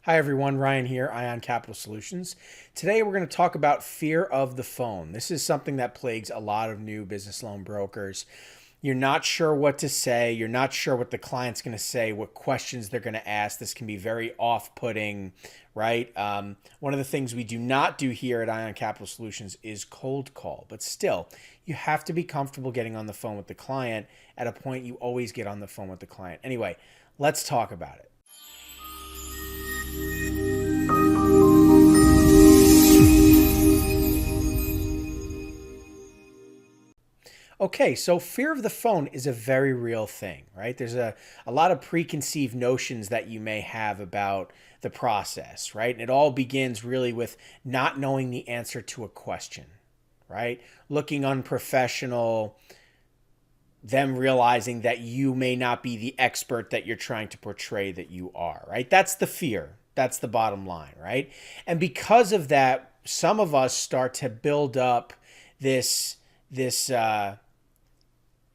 Hi everyone, Ryan here, Ion Capital Solutions. Today we're going to talk about fear of the phone. This is something that plagues a lot of new business loan brokers. You're not sure what to say, you're not sure what the client's going to say, what questions they're going to ask. This can be very off-putting, right? One of the things we do not do here at Ion Capital Solutions is cold call, but still, you have to be comfortable getting on the phone with the client. At a point, you always get on the phone with the client. Anyway, let's talk about it. Okay, so fear of the phone is a very real thing, right? There's a lot of preconceived notions that you may have about the process, right? And it all begins really with not knowing the answer to a question, right? Looking unprofessional, them realizing that you may not be the expert that you're trying to portray that you are, right? That's the fear. That's the bottom line, right? And because of that, some of us start to build up this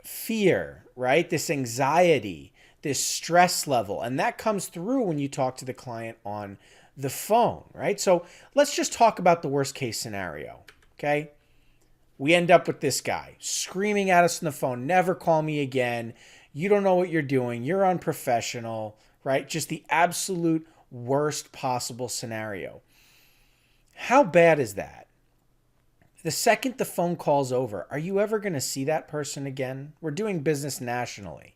fear, right? This anxiety, this stress level. And that comes through when you talk to the client on the phone, right? So let's just talk about the worst case scenario, okay? We end up with this guy screaming at us on the phone, never call me again. You don't know what you're doing. You're unprofessional, right? Just the absolute worst possible scenario. How bad is that? The second the phone call's over, are you ever going to see that person again? We're doing business nationally.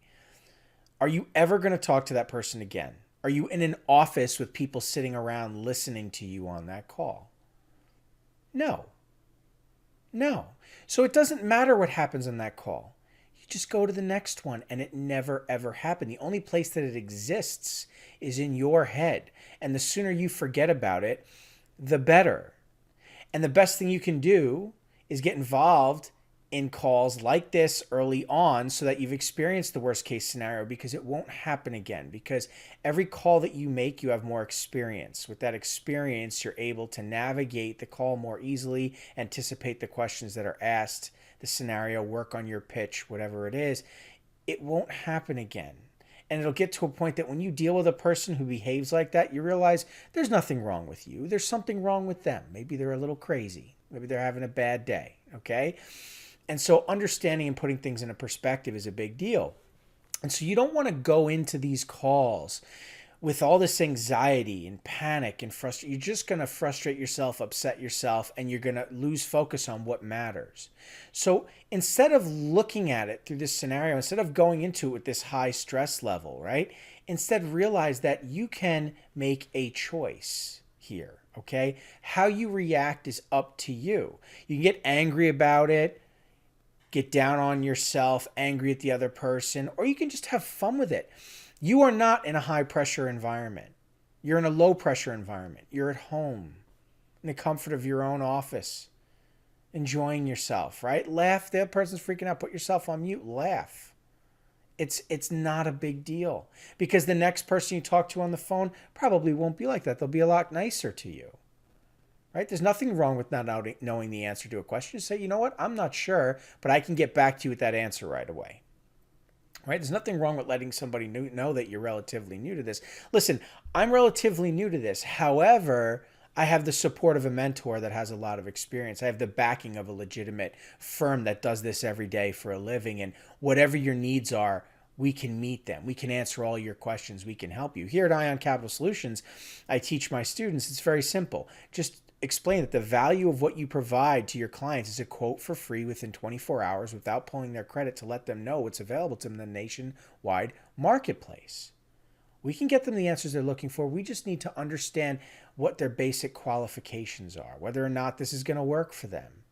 Are you ever going to talk to that person again? Are you in an office with people sitting around listening to you on that call? No. No. So it doesn't matter what happens on that call. You just go to the next one and it never ever happened. The only place that it exists is in your head. And the sooner you forget about it, the better. And the best thing you can do is get involved in calls like this early on so that you've experienced the worst case scenario, because it won't happen again. Because every call that you make, you have more experience. With that experience, you're able to navigate the call more easily, anticipate the questions that are asked, the scenario, work on your pitch, whatever it is. It won't happen again. And it'll get to a point that when you deal with a person who behaves like that, you realize there's nothing wrong with you. There's something wrong with them. Maybe they're a little crazy. Maybe they're having a bad day. Okay? And so understanding and putting things into perspective is a big deal. And so you don't want to go into these calls with all this anxiety and panic and frustration. You're just going to frustrate yourself, upset yourself, and you're going to lose focus on what matters. So instead of looking at it through this scenario, instead of going into it with this high stress level, right? Instead, realize that you can make a choice here, okay? How you react is up to you. You can get angry about it, get down on yourself, angry at the other person, or you can just have fun with it. You are not in a high pressure environment. You're in a low pressure environment. You're at home, in the comfort of your own office, enjoying yourself, right? Laugh. The other person's freaking out. Put yourself on mute. Laugh. It's not a big deal, because the next person you talk to on the phone probably won't be like that. They'll be a lot nicer to you, right? There's nothing wrong with not knowing the answer to a question. Just say, you know what? I'm not sure, but I can get back to you with that answer right away. Right? There's nothing wrong with letting somebody know that you're relatively new to this. Listen, I'm relatively new to this. However, I have the support of a mentor that has a lot of experience. I have the backing of a legitimate firm that does this every day for a living. And whatever your needs are, we can meet them. We can answer all your questions. We can help you. Here at Ion Capital Solutions, I teach my students. It's very simple. Just explain that the value of what you provide to your clients is a quote for free within 24 hours without pulling their credit, to let them know what's available to them in the nationwide marketplace. We can get them the answers they're looking for. We just need to understand what their basic qualifications are, whether or not this is going to work for them,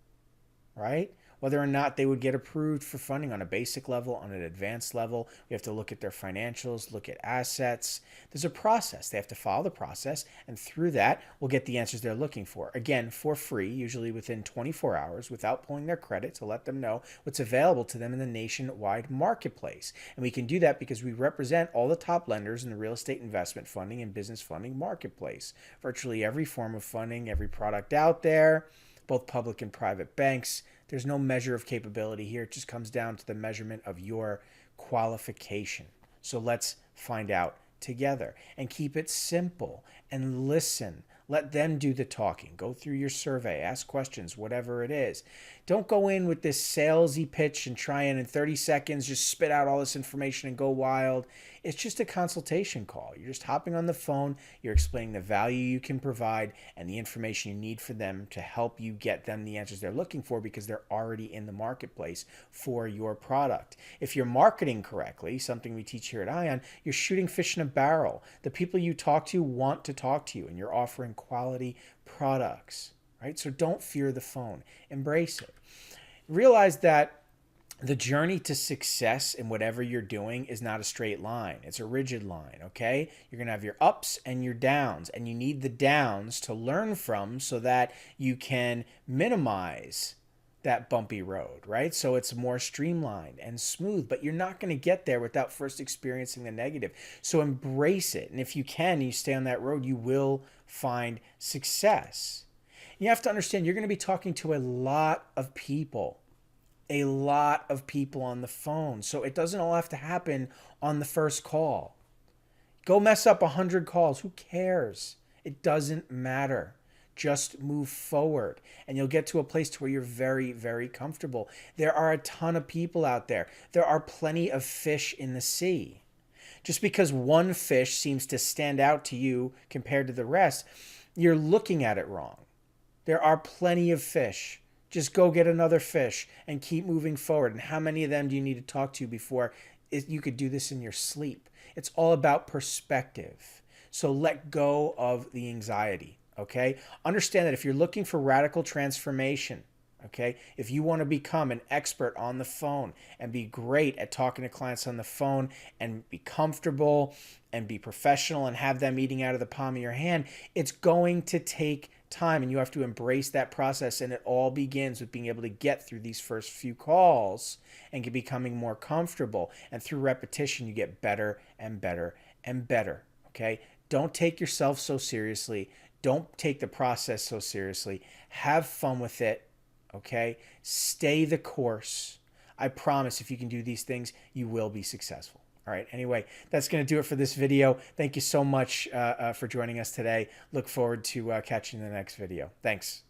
right? Whether or not they would get approved for funding on a basic level, on an advanced level. We have to look at their financials, look at assets. There's a process. They have to follow the process, and through that, we'll get the answers they're looking for. Again, for free, usually within 24 hours, without pulling their credit, to let them know what's available to them in the nationwide marketplace. And we can do that because we represent all the top lenders in the real estate investment funding and business funding marketplace. Virtually every form of funding, every product out there, both public and private banks. There's no measure of capability here. It just comes down to the measurement of your qualification. So let's find out together, and keep it simple and listen. Let them do the talking. Go through your survey, ask questions, whatever it is. Don't go in with this salesy pitch and try and in 30 seconds just spit out all this information and go wild. It's just a consultation call. You're just hopping on the phone, you're explaining the value you can provide and the information you need for them to help you get them the answers they're looking for because they're already in the marketplace for your product. If you're marketing correctly, something we teach here at ION, you're shooting fish in a barrel. The people you talk to want to talk to you and you're offering quality products, right? So don't fear the phone. Embrace it. Realize that the journey to success in whatever you're doing is not a straight line. It's a rigid line, okay? You're going to have your ups and your downs, and you need the downs to learn from so that you can minimize that bumpy road, right? So it's more streamlined and smooth, but you're not going to get there without first experiencing the negative. So embrace it. And if you can, you stay on that road, you will find success. You have to understand you're going to be talking to a lot of people on the phone. So it doesn't all have to happen on the first call. Go mess up 100 calls. Who cares? It doesn't matter. Just move forward and you'll get to a place to where you're very, very comfortable. There are a ton of people out there. There are plenty of fish in the sea. Just because one fish seems to stand out to you compared to the rest, you're looking at it wrong. There are plenty of fish. Just go get another fish and keep moving forward. And how many of them do you need to talk to before you could do this in your sleep? It's all about perspective. So let go of the anxiety, okay? Understand that if you're looking for radical transformation, okay, if you want to become an expert on the phone and be great at talking to clients on the phone and be comfortable and be professional and have them eating out of the palm of your hand, it's going to take time and you have to embrace that process, and it all begins with being able to get through these first few calls and becoming more comfortable, and through repetition you get better and better and better, okay? Don't take yourself so seriously. Don't take the process so seriously. Have fun with it, okay? Stay the course. I promise if you can do these things, you will be successful. All right. Anyway, that's going to do it for this video. Thank you so much for joining us today. Look forward to catching you in the next video. Thanks.